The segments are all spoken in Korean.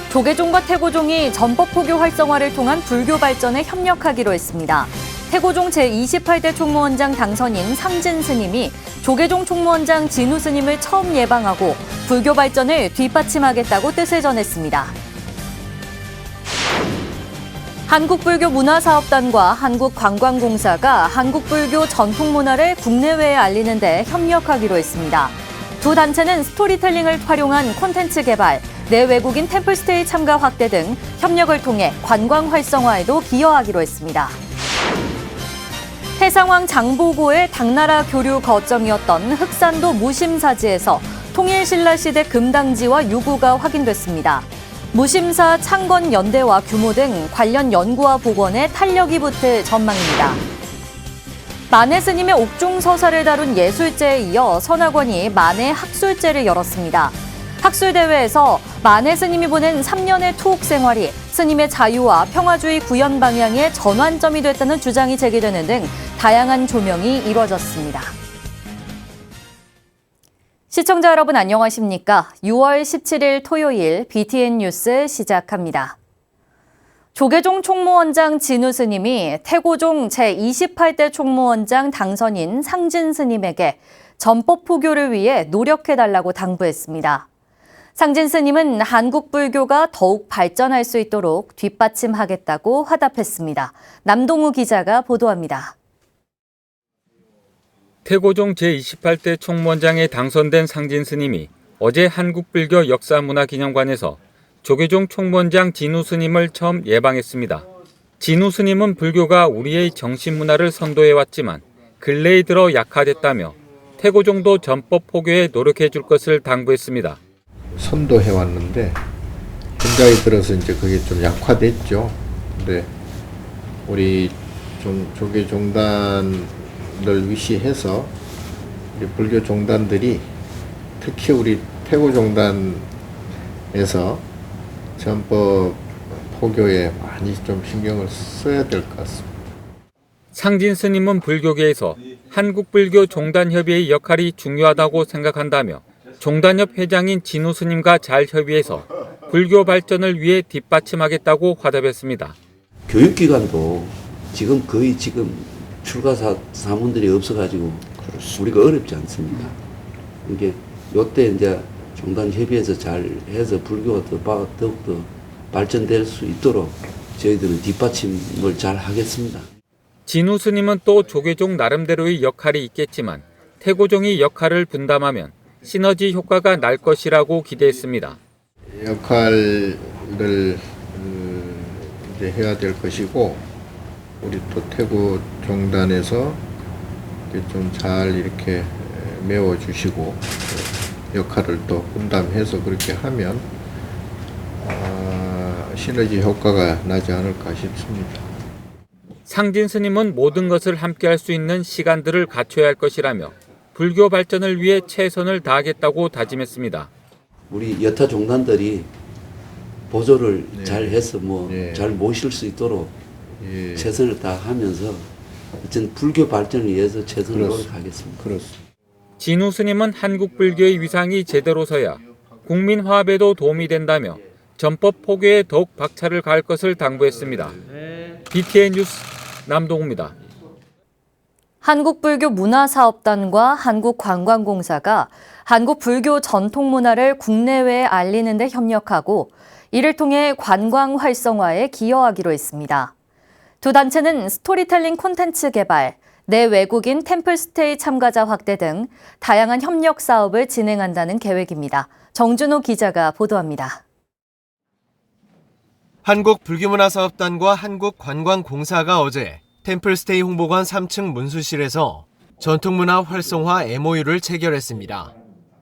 조계종과 태고종이 전법 포교 활성화를 통한 불교 발전에 협력하기로 했습니다. 태고종 제28대 총무원장 당선인 상진 스님이 조계종 총무원장 진우 스님을 처음 예방하고 불교 발전을 뒷받침하겠다고 뜻을 전했습니다. 한국불교문화사업단과 한국관광공사가 한국불교 전통문화를 국내외에 알리는 데 협력하기로 했습니다. 두 단체는 스토리텔링을 활용한 콘텐츠 개발, 내외국인 템플스테이 참가 확대 등 협력을 통해 관광 활성화에도 기여하기로 했습니다. 해상왕 장보고의 당나라 교류 거점이었던 흑산도 무심사지에서 통일신라시대 금당지와 유구가 확인됐습니다. 무심사 창건 연대와 규모 등 관련 연구와 복원에 탄력이 붙을 전망입니다. 만해 스님의 옥중서사를 다룬 예술제에 이어 선학원이 만해 학술제를 열었습니다. 학술대회에서 만해 스님이 보낸 3년의 투옥 생활이 스님의 자유와 평화주의 구현 방향의 전환점이 됐다는 주장이 제기되는 등 다양한 조명이 이뤄졌습니다. 시청자 여러분 안녕하십니까? 6월 17일 토요일 BTN 뉴스 시작합니다. 조계종 총무원장 진우 스님이 태고종 제28대 총무원장 당선인 상진 스님에게 전법 포교를 위해 노력해달라고 당부했습니다. 상진 스님은 한국 불교가 더욱 발전할 수 있도록 뒷받침하겠다고 화답했습니다. 남동우 기자가 보도합니다. 태고종 제28대 총무원장에 당선된 상진 스님이 어제 한국불교 역사문화기념관에서 조계종 총무원장 진우 스님을 처음 예방했습니다. 진우 스님은 불교가 우리의 정신문화를 선도해왔지만 근래에 들어 약화됐다며 태고종도 전법 포교에 노력해 줄 것을 당부했습니다. 선도해왔는데 현장에 들어서 이제 그게 좀 약화됐죠. 근데 우리 조계종단을 위시해서 우리 불교 종단들이 특히 우리 태고종단에서 전법 포교에 많이 좀 신경을 써야 될 것 같습니다. 상진 스님은 불교계에서 한국불교 종단협의회의 역할이 중요하다고 생각한다며 종단협 회장인 진우 스님과 잘 협의해서 불교 발전을 위해 뒷받침하겠다고 화답했습니다. 교육기관도 거의 출가 사문들이 없어가지고 우리가 어렵지 않습니다. 이게 요때 이제 종단 협의해서 잘 해서 불교가 더욱더 발전될 수 있도록 저희들은 뒷받침을 잘 하겠습니다. 진우 스님은 또 조계종 나름대로의 역할이 있겠지만 태고종이 역할을 분담하면 시너지 효과가 날 것이라고 기대했습니다. 역할을 이제 해야 될 것이고 우리 또 태고 종단에서 좀 잘 이렇게 메워주시고 역할을 또 분담해서 그렇게 하면 시너지 효과가 나지 않을까 싶습니다. 상진 스님은 모든 것을 함께할 수 있는 시간들을 갖춰야 할 것이라며 불교 발전을 위해 최선을 다하겠다고 다짐했습니다. 우리 여타 종단들이 보조를 잘 해서 잘 모실 수 있도록 최선을 다하면서 어쨌든 불교 발전을 위해서 최선을 노력하겠습니다. 그렇습니다. 진우 스님은 한국 불교의 위상이 제대로 서야 국민 화합에도 도움이 된다며 전법 포교에 더욱 박차를 가할 것을 당부했습니다. BTN 뉴스 남동우입니다. 한국불교문화사업단과 한국관광공사가 한국불교 전통문화를 국내외에 알리는 데 협력하고 이를 통해 관광 활성화에 기여하기로 했습니다. 두 단체는 스토리텔링 콘텐츠 개발, 내외국인 템플스테이 참가자 확대 등 다양한 협력 사업을 진행한다는 계획입니다. 정준호 기자가 보도합니다. 한국불교문화사업단과 한국관광공사가 어제 템플스테이 홍보관 3층 문수실에서 전통문화 활성화 MOU를 체결했습니다.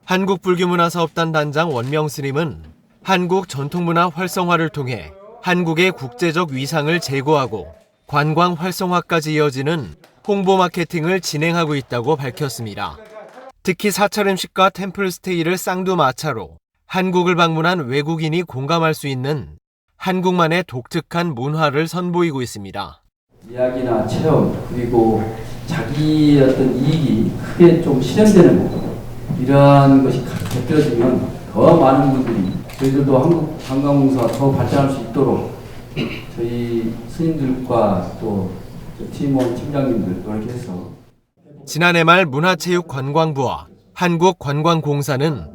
한국불교문화사업단 단장 원명 스님은 한국 전통문화 활성화를 통해 한국의 국제적 위상을 제고하고 관광 활성화까지 이어지는 홍보 마케팅을 진행하고 있다고 밝혔습니다. 특히 사찰 음식과 템플스테이를 쌍두마차로 한국을 방문한 외국인이 공감할 수 있는 한국만의 독특한 문화를 선보이고 있습니다. 이야기나 체험 그리고 자기 어떤 이익이 크게 좀 실현되는 이러한 것이 곁들여지면 더 많은 분들이 저희들도 한국관광공사가 더 발전할 수 있도록 저희 스님들과 또 팀원 팀장님들 노력해서 지난해 말 문화체육관광부와 한국관광공사는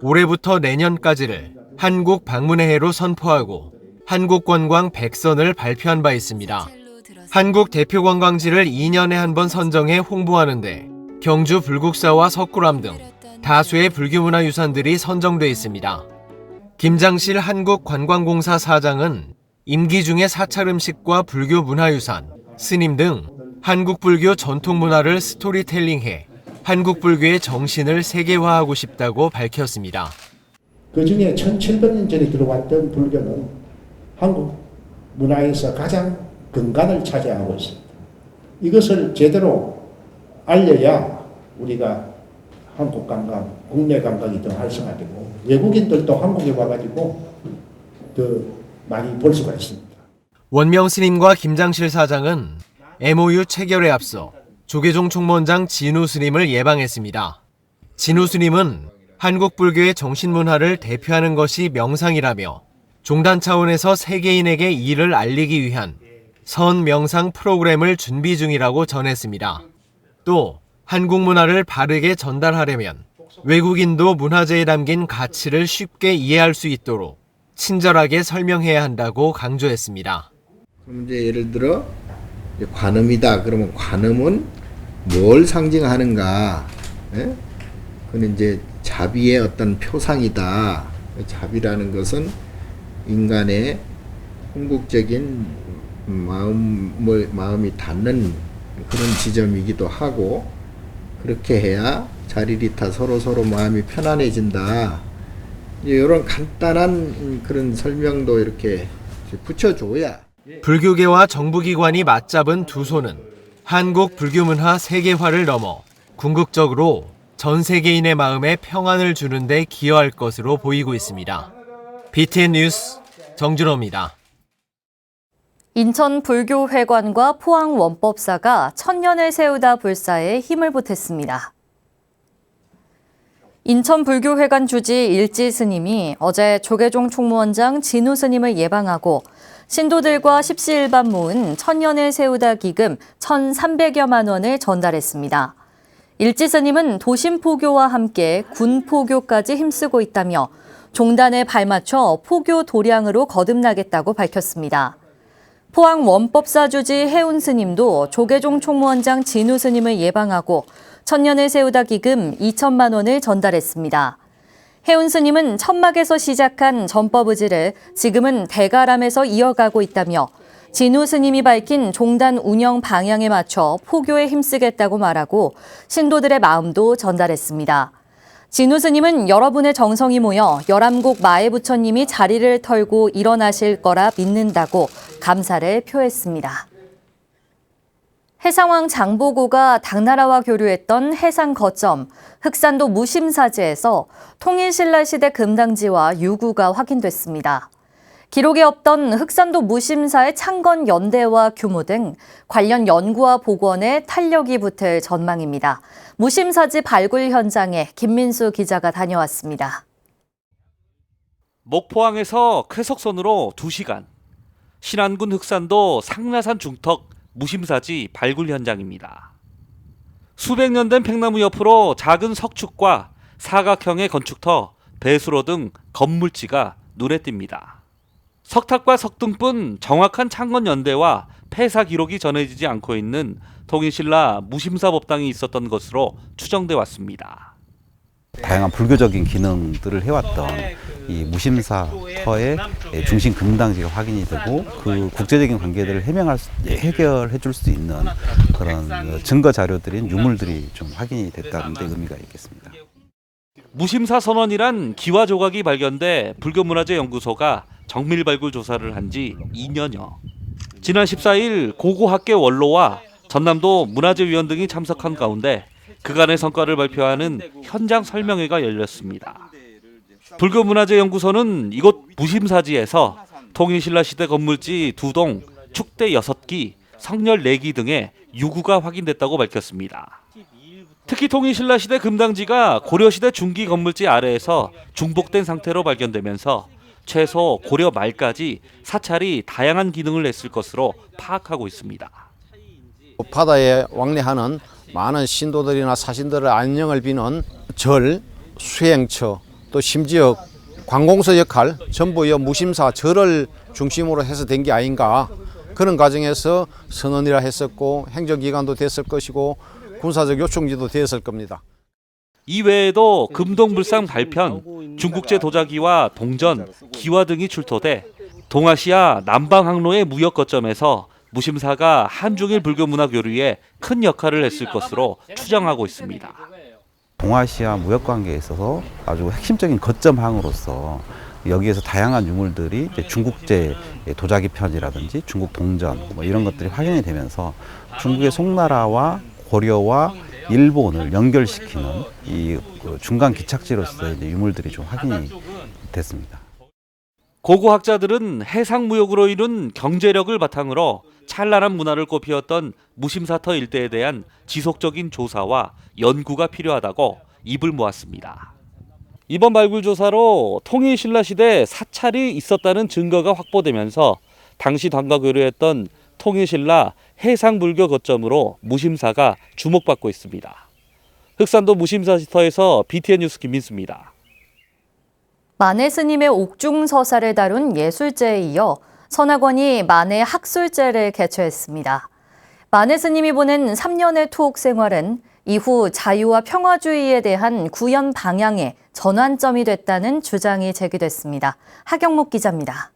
올해부터 내년까지를 한국방문의 해로 선포하고 한국관광 100선을 발표한 바 있습니다. 한국 대표 관광지를 2년에 한 번 선정해 홍보하는데 경주 불국사와 석굴암 등 다수의 불교문화유산들이 선정돼 있습니다. 김장실 한국관광공사 사장은 임기 중에 사찰 음식과 불교 문화유산, 스님 등 한국 불교 전통 문화를 스토리텔링해 한국 불교의 정신을 세계화하고 싶다고 밝혔습니다. 그 중에 1700년 전에 들어왔던 불교는 한국 문화에서 가장 근간을 차지하고 있습니다. 이것을 제대로 알려야 우리가 한국 관광, 국내 관광이 더 활성화되고 외국인들도 한국에 와가지고 더 많이 볼 수가 있습니다. 원명 스님과 김장실 사장은 MOU 체결에 앞서 조계종 총무원장 진우 스님을 예방했습니다. 진우 스님은 한국 불교의 정신문화를 대표하는 것이 명상이라며 종단 차원에서 세계인에게 이를 알리기 위한 선 명상 프로그램을 준비 중이라고 전했습니다. 또 한국 문화를 바르게 전달하려면 외국인도 문화재에 담긴 가치를 쉽게 이해할 수 있도록 친절하게 설명해야 한다고 강조했습니다. 그럼 이제 예를 들어 관음이다. 그러면 관음은 뭘 상징하는가? 예? 그건 이제 자비의 어떤 표상이다. 자비라는 것은 인간의 궁극적인 마음이 닿는 그런 지점이기도 하고, 그렇게 해야 자리리타 서로 마음이 편안해진다. 이런 간단한 그런 설명도 이렇게 붙여줘야. 불교계와 정부기관이 맞잡은 두 손은 한국 불교문화 세계화를 넘어 궁극적으로 전 세계인의 마음에 평안을 주는 데 기여할 것으로 보이고 있습니다. BTN 뉴스 정준호입니다. 인천 불교회관과 포항 원법사가 천년을 세우다 불사에 힘을 보탰습니다. 인천 불교회관 주지 일지 스님이 어제 조계종 총무원장 진우 스님을 예방하고 신도들과 십시일반 모은 천년을 세우다 기금 1,300여만 원을 전달했습니다. 일지 스님은 도심 포교와 함께 군 포교까지 힘쓰고 있다며 종단에 발맞춰 포교 도량으로 거듭나겠다고 밝혔습니다. 포항 원법사 주지 해운 스님도 조계종 총무원장 진우 스님을 예방하고 천년을 세우다 기금 2천만 원을 전달했습니다. 해운 스님은 천막에서 시작한 전법 의지를 지금은 대가람에서 이어가고 있다며 진우 스님이 밝힌 종단 운영 방향에 맞춰 포교에 힘쓰겠다고 말하고 신도들의 마음도 전달했습니다. 진우 스님은 여러분의 정성이 모여 열암곡 마애부처님이 자리를 털고 일어나실 거라 믿는다고 감사를 표했습니다. 해상왕 장보고가 당나라와 교류했던 해상 거점 흑산도 무심사지에서 통일신라시대 금당지와 유구가 확인됐습니다. 기록에 없던 흑산도 무심사의 창건 연대와 규모 등 관련 연구와 복원에 탄력이 붙을 전망입니다. 무심사지 발굴 현장에 김민수 기자가 다녀왔습니다. 목포항에서 쾌속선으로 2시간, 신안군 흑산도 상라산 중턱 무심사지 발굴 현장입니다. 수백 년 된 팽나무 옆으로 작은 석축과 사각형의 건축터, 배수로 등 건물지가 눈에 띕니다. 석탑과 석등뿐 정확한 창건 연대와 폐사 기록이 전해지지 않고 있는 통일신라 무심사 법당이 있었던 것으로 추정돼 왔습니다. 다양한 불교적인 기능들을 해왔던 이 무심사터의 중심 금당지가 확인이 되고 그 국제적인 관계들을 해결해 줄 수 있는 그런 증거 자료들인 유물들이 좀 확인이 됐다는 데 의미가 있겠습니다. 무심사 선원이란 기와 조각이 발견돼 불교문화재연구소가 정밀 발굴 조사를 한 지 2년여. 지난 14일 고고학계 원로와 전남도 문화재위원 등이 참석한 가운데 그간의 성과를 발표하는 현장 설명회가 열렸습니다. 불교문화재연구소는 이곳 무심사지에서 통일신라시대 건물지 2동, 축대 6기, 성렬 4기 등의 유구가 확인됐다고 밝혔습니다. 특히 통일신라시대 금당지가 고려시대 중기 건물지 아래에서 중복된 상태로 발견되면서 최소 고려 말까지 사찰이 다양한 기능을 했을 것으로 파악하고 있습니다. 바다에 왕래하는 많은 신도들이나 사신들의 안녕을 비는 절, 수행처, 또 심지어 관공서 역할, 전부 이 무심사 절을 중심으로 해서 된 게 아닌가. 그런 과정에서 선언이라 했었고 행정기관도 됐을 것이고 군사적 요청지도 되었을 겁니다. 이외에도 금동불상 발편, 중국제 도자기와 동전, 기와 등이 출토돼 동아시아 남방 항로의 무역 거점에서 무심사가 한중일 불교 문화 교류에 큰 역할을 했을 것으로 추정하고 있습니다. 동아시아 무역 관계에 있어서 아주 핵심적인 거점항으로서 여기에서 다양한 유물들이 이제 중국제 도자기 편이라든지 중국 동전 뭐 이런 것들이 확인이 되면서 중국의 송나라와 고려와 일본을 연결시키는 이 중간 기착지로서의 유물들이 좀 확인이 됐습니다. 고고학자들은 해상무역으로 이룬 경제력을 바탕으로 찬란한 문화를 꽃피웠던 무심사터 일대에 대한 지속적인 조사와 연구가 필요하다고 입을 모았습니다. 이번 발굴 조사로 통일신라시대 사찰이 있었다는 증거가 확보되면서 당시 당과 교류했던 통일신라 해상불교 거점으로 무심사가 주목받고 있습니다. 흑산도 무심사시터에서 BTN 뉴스 김민수입니다. 만해 스님의 옥중서사를 다룬 예술제에 이어 선학원이 만해 학술제를 개최했습니다. 만해 스님이 보낸 3년의 투옥 생활은 이후 자유와 평화주의에 대한 구현 방향의 전환점이 됐다는 주장이 제기됐습니다. 하경목 기자입니다.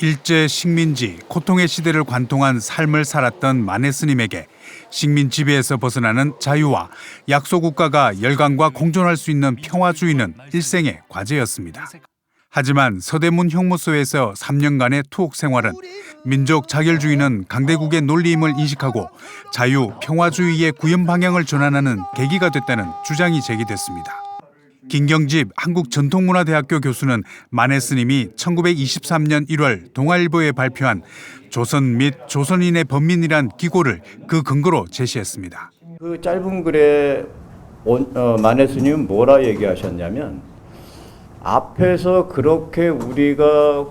일제 식민지, 고통의 시대를 관통한 삶을 살았던 만해 스님에게 식민 지배에서 벗어나는 자유와 약소국가가 열강과 공존할 수 있는 평화주의는 일생의 과제였습니다. 하지만 서대문 형무소에서 3년간의 투옥 생활은 민족 자결주의는 강대국의 논리임을 인식하고 자유, 평화주의의 구현 방향을 전환하는 계기가 됐다는 주장이 제기됐습니다. 김경집 한국전통문화대학교 교수는 만해 스님이 1923년 1월 동아일보에 발표한 조선 및 조선인의 번민이란 기고를 그 근거로 제시했습니다. 그 짧은 글에 만해 스님은 뭐라 얘기하셨냐면 앞에서 그렇게 우리가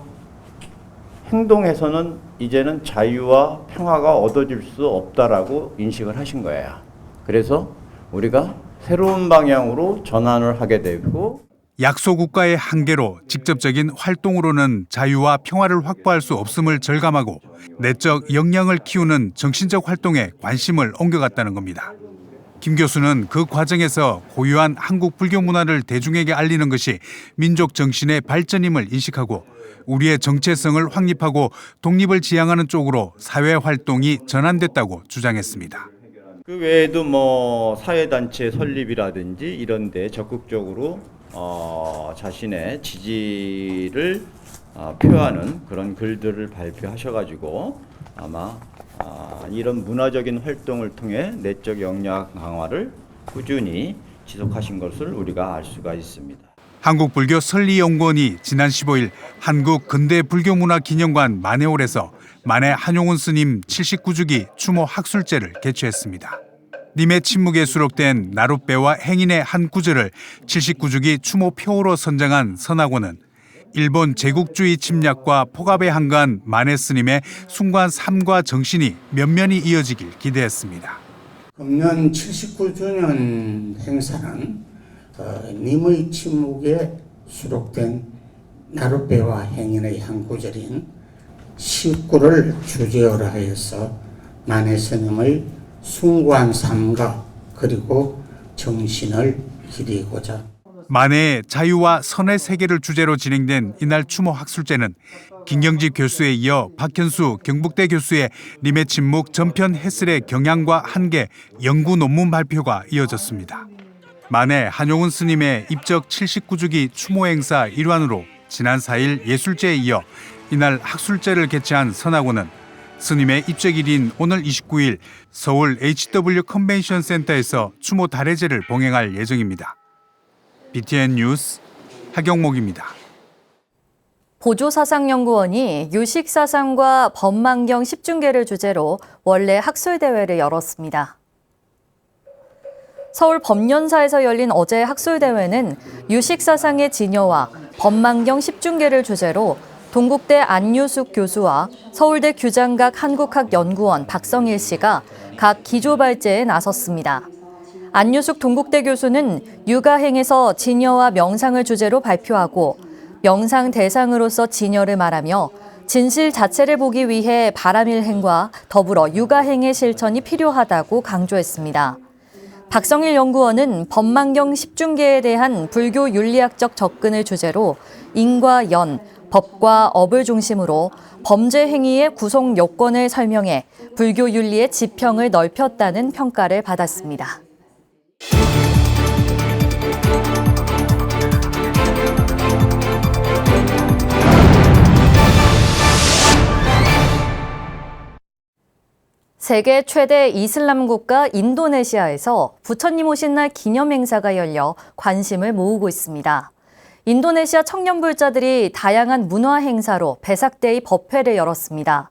행동해서는 이제는 자유와 평화가 얻어질 수 없다라고 인식을 하신 거예요. 그래서 우리가 새로운 방향으로 전환을 하게 되고 약소국가의 한계로 직접적인 활동으로는 자유와 평화를 확보할 수 없음을 절감하고 내적 역량을 키우는 정신적 활동에 관심을 옮겨갔다는 겁니다. 김 교수는 그 과정에서 고유한 한국 불교 문화를 대중에게 알리는 것이 민족 정신의 발전임을 인식하고 우리의 정체성을 확립하고 독립을 지향하는 쪽으로 사회 활동이 전환됐다고 주장했습니다. 그 외에도 뭐 사회단체 설립이라든지 이런 데 적극적으로 자신의 지지를 표하는 그런 글들을 발표하셔가지고 아마 이런 문화적인 활동을 통해 내적 역량 강화를 꾸준히 지속하신 것을 우리가 알 수가 있습니다. 한국불교 설리연구원이 지난 15일 한국근대불교문화기념관 만해홀에서 만해 한용운 스님 79주기 추모 학술제를 개최했습니다. 님의 침묵에 수록된 나룻배와 행인의 한 구절을 79주기 추모 표어로 선정한 선학원은 일본 제국주의 침략과 폭압에 한가한 만해 스님의 숭고한 삶과 정신이 면면이 이어지길 기대했습니다. 금년 79주년 행사는 님의 침묵에 수록된 나룻배와 행인의 한 구절인 19를 주제어로 하여서 만해 스님의 숭고한 삶과 그리고 정신을 기리고자 만해의 자유와 선의 세계를 주제로 진행된 이날 추모 학술제는 김경집 교수에 이어 박현수 경북대 교수의 님의 침묵 전편 해설의 경향과 한계 연구 논문 발표가 이어졌습니다. 만해 한용운 스님의 입적 79주기 추모 행사 일환으로 지난 4일 예술제에 이어 이날 학술제를 개최한 선학원은 스님의 입적일인 오늘 29일 서울 HW 컨벤션 센터에서 추모 달해제를 봉행할 예정입니다. BTN 뉴스 하경목입니다. 보조사상연구원이 유식사상과 법망경 10중계를 주제로 원래 학술대회를 열었습니다. 서울 법연사에서 열린 어제 학술대회는 유식사상의 진여와 법망경 10중계를 주제로 동국대 안유숙 교수와 서울대 규장각 한국학연구원 박성일 씨가 각 기조발제에 나섰습니다. 안유숙 동국대 교수는 육아행에서 진여와 명상을 주제로 발표하고 명상 대상으로서 진여를 말하며 진실 자체를 보기 위해 바람일행과 더불어 육아행의 실천이 필요하다고 강조했습니다. 박성일 연구원은 법망경 10중계에 대한 불교 윤리학적 접근을 주제로 인과 연, 법과 업을 중심으로 범죄 행위의 구성 요건을 설명해 불교 윤리의 지평을 넓혔다는 평가를 받았습니다. 세계 최대 이슬람 국가 인도네시아에서 부처님 오신 날 기념 행사가 열려 관심을 모으고 있습니다. 인도네시아 청년불자들이 다양한 문화 행사로 베삭데이 법회를 열었습니다.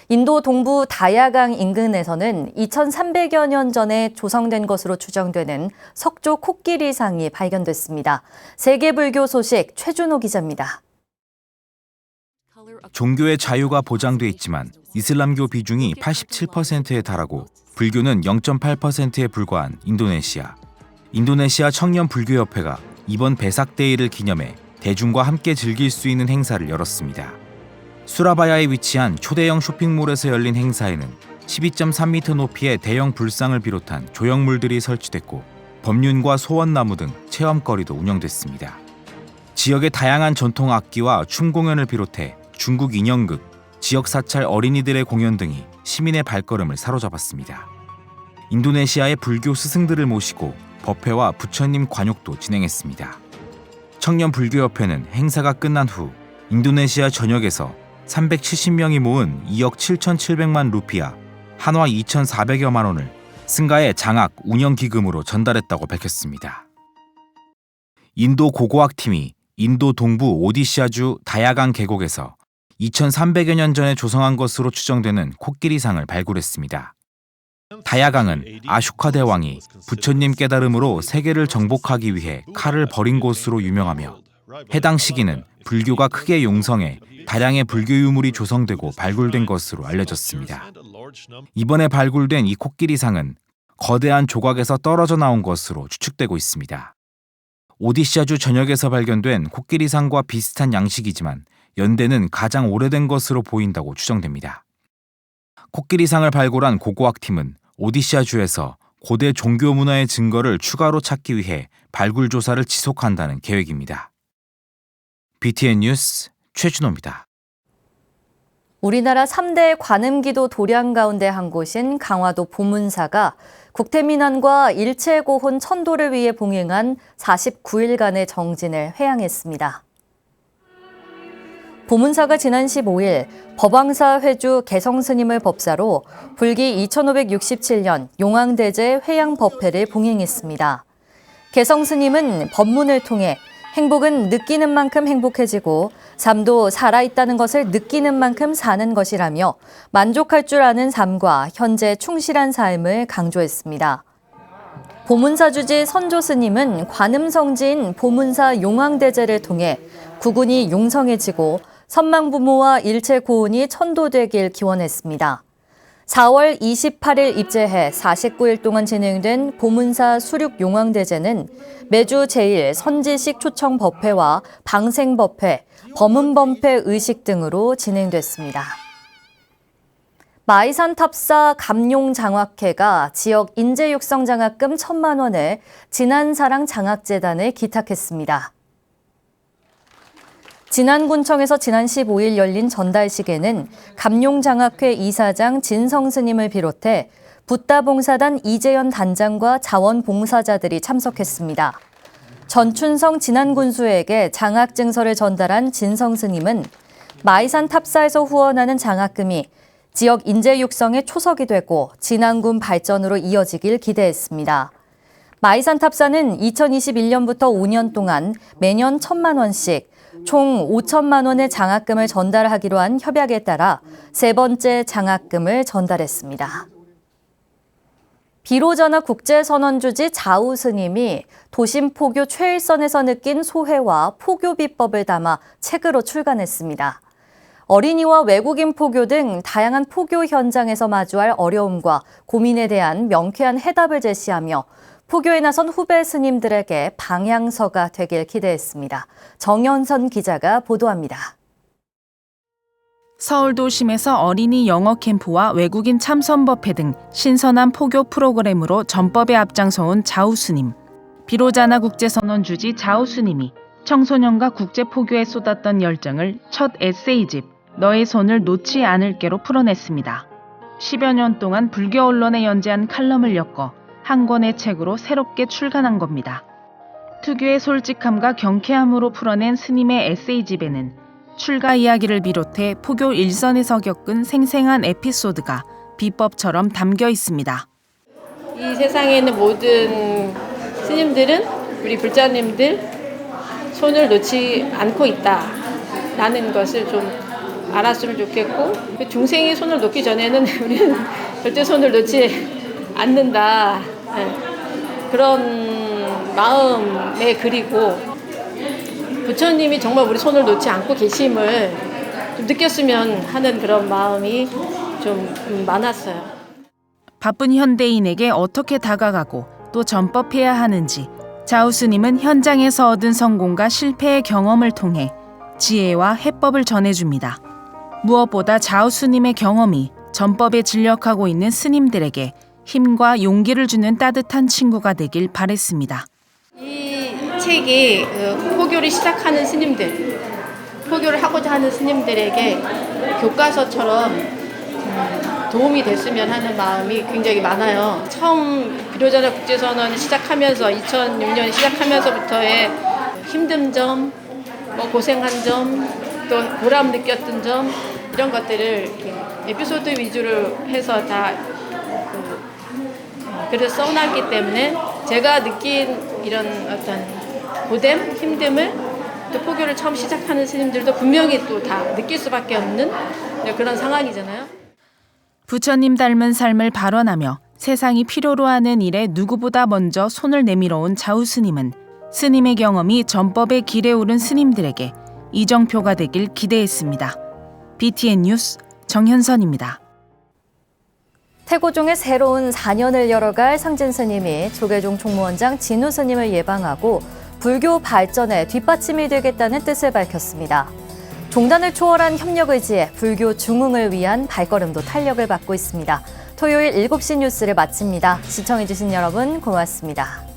인도 동부 다야강 인근에서는 2300여 년 전에 조성된 것으로 추정되는 석조 코끼리상이 발견됐습니다. 세계불교 소식 최준호 기자입니다. 종교의 자유가 보장돼 있지만 이슬람교 비중이 87%에 달하고 불교는 0.8%에 불과한 인도네시아. 인도네시아 청년불교협회가 이번 베삭데이를 기념해 대중과 함께 즐길 수 있는 행사를 열었습니다. 수라바야에 위치한 초대형 쇼핑몰에서 열린 행사에는 12.3m 높이의 대형 불상을 비롯한 조형물들이 설치됐고 법륜과 소원나무 등 체험거리도 운영됐습니다. 지역의 다양한 전통 악기와 춤 공연을 비롯해 중국 인형극, 지역 사찰 어린이들의 공연 등이 시민의 발걸음을 사로잡았습니다. 인도네시아의 불교 스승들을 모시고 법회와 부처님 관욕도 진행했습니다. 청년불교협회는 행사가 끝난 후 인도네시아 전역에서 370명이 모은 2억 7,700만 루피아, 한화 2,400여만 원을 승가의 장학 운영기금으로 전달했다고 밝혔습니다. 인도 고고학팀이 인도 동부 오디샤주 다야강 계곡에서 2300여 년 전에 조성한 것으로 추정되는 코끼리상을 발굴했습니다. 다야강은 아쇼카 대왕이 부처님 깨달음으로 세계를 정복하기 위해 칼을 버린 곳으로 유명하며 해당 시기는 불교가 크게 용성해 다량의 불교 유물이 조성되고 발굴된 것으로 알려졌습니다. 이번에 발굴된 이 코끼리상은 거대한 조각에서 떨어져 나온 것으로 추측되고 있습니다. 오디샤주 전역에서 발견된 코끼리상과 비슷한 양식이지만 연대는 가장 오래된 것으로 보인다고 추정됩니다. 코끼리상을 발굴한 고고학팀은 오디샤주에서 고대 종교 문화의 증거를 추가로 찾기 위해 발굴 조사를 지속한다는 계획입니다. BTN 뉴스 최준호입니다. 우리나라 3대 관음기도 도량 가운데 한 곳인 강화도 보문사가 국태민안과 일체고혼 천도를 위해 봉행한 49일간의 정진을 회항했습니다. 보문사가 지난 15일 법왕사 회주 개성스님을 법사로 불기 2567년 용왕대제 회양법회를 봉행했습니다. 개성스님은 법문을 통해 행복은 느끼는 만큼 행복해지고 삶도 살아있다는 것을 느끼는 만큼 사는 것이라며 만족할 줄 아는 삶과 현재 충실한 삶을 강조했습니다. 보문사 주지 선조 스님은 관음성지인 보문사 용왕대제를 통해 구군이 용성해지고 선망부모와 일체 고운이 천도되길 기원했습니다. 4월 28일 입제해 49일 동안 진행된 보문사 수륙용왕대제는 매주 제1 선지식 초청 법회와 방생법회, 범음범회 의식 등으로 진행됐습니다. 마이산 탑사 감룡장학회가 지역 인재육성 장학금 1,000만 원을 진안사랑 장학재단에 기탁했습니다. 진안군청에서 지난 15일 열린 전달식에는 감룡장학회 이사장 진성스님을 비롯해 붓다봉사단 이재현 단장과 자원봉사자들이 참석했습니다. 전춘성 진안군수에게 장학증서를 전달한 진성스님은 마이산 탑사에서 후원하는 장학금이 지역 인재 육성의 초석이 되고 진안군 발전으로 이어지길 기대했습니다. 마이산 탑사는 2021년부터 5년 동안 매년 1,000만 원씩 총 5천만 원의 장학금을 전달하기로 한 협약에 따라 세 번째 장학금을 전달했습니다. 비로자나 국제선언주지 자우 스님이 도심 포교 최일선에서 느낀 소회와 포교 비법을 담아 책으로 출간했습니다. 어린이와 외국인 포교 등 다양한 포교 현장에서 마주할 어려움과 고민에 대한 명쾌한 해답을 제시하며 포교에 나선 후배 스님들에게 방향서가 되길 기대했습니다. 정연선 기자가 보도합니다. 서울 도심에서 어린이 영어 캠프와 외국인 참선법회 등 신선한 포교 프로그램으로 전법에 앞장서온 자우 스님. 비로자나 국제선언 주지 자우 스님이 청소년과 국제포교에 쏟았던 열정을 첫 에세이집 너의 손을 놓지 않을게로 풀어냈습니다. 10여 년 동안 불교 언론에 연재한 칼럼을 엮어 한 권의 책으로 새롭게 출간한 겁니다. 특유의 솔직함과 경쾌함으로 풀어낸 스님의 에세이집에는 출가 이야기를 비롯해 포교 일선에서 겪은 생생한 에피소드가 비법처럼 담겨 있습니다. 이 세상에 있는 모든 스님들은 우리 불자님들 손을 놓지 않고 있다라는 것을 좀 알았으면 좋겠고, 중생이 손을 놓기 전에는 우리는 절대 손을 놓지 않는다. 그런 마음에 그리고 부처님이 정말 우리 손을 놓지 않고 계심을 좀 느꼈으면 하는 그런 마음이 좀 많았어요. 바쁜 현대인에게 어떻게 다가가고 또 전법해야 하는지 자우 스님은 현장에서 얻은 성공과 실패의 경험을 통해 지혜와 해법을 전해줍니다. 무엇보다 자우 스님의 경험이 전법에 진력하고 있는 스님들에게 힘과 용기를 주는 따뜻한 친구가 되길 바랬습니다. 이 책이 포교를 시작하는 스님들, 포교를 하고자 하는 스님들에게 교과서처럼 도움이 됐으면 하는 마음이 굉장히 많아요. 처음 비로자나 국제선언을 시작하면서 2006년 시작하면서부터의 힘든 점, 고생한 점, 또 보람 느꼈던 점, 이런 것들을 에피소드 위주로 해서 다 글을 써놨기 때문에 제가 느낀 이런 어떤 고됨, 힘듦을 또 포교를 처음 시작하는 스님들도 분명히 또 다 느낄 수밖에 없는 그런 상황이잖아요. 부처님 닮은 삶을 발언하며 세상이 필요로 하는 일에 누구보다 먼저 손을 내밀어온 자우 스님은 스님의 경험이 전법의 길에 오른 스님들에게 이정표가 되길 기대했습니다. BTN 뉴스 정현선입니다. 태고종의 새로운 4년을 열어갈 상진 스님이 조계종 총무원장 진우 스님을 예방하고 불교 발전에 뒷받침이 되겠다는 뜻을 밝혔습니다. 종단을 초월한 협력 의지에 불교 중흥을 위한 발걸음도 탄력을 받고 있습니다. 토요일 7시 뉴스를 마칩니다. 시청해주신 여러분 고맙습니다.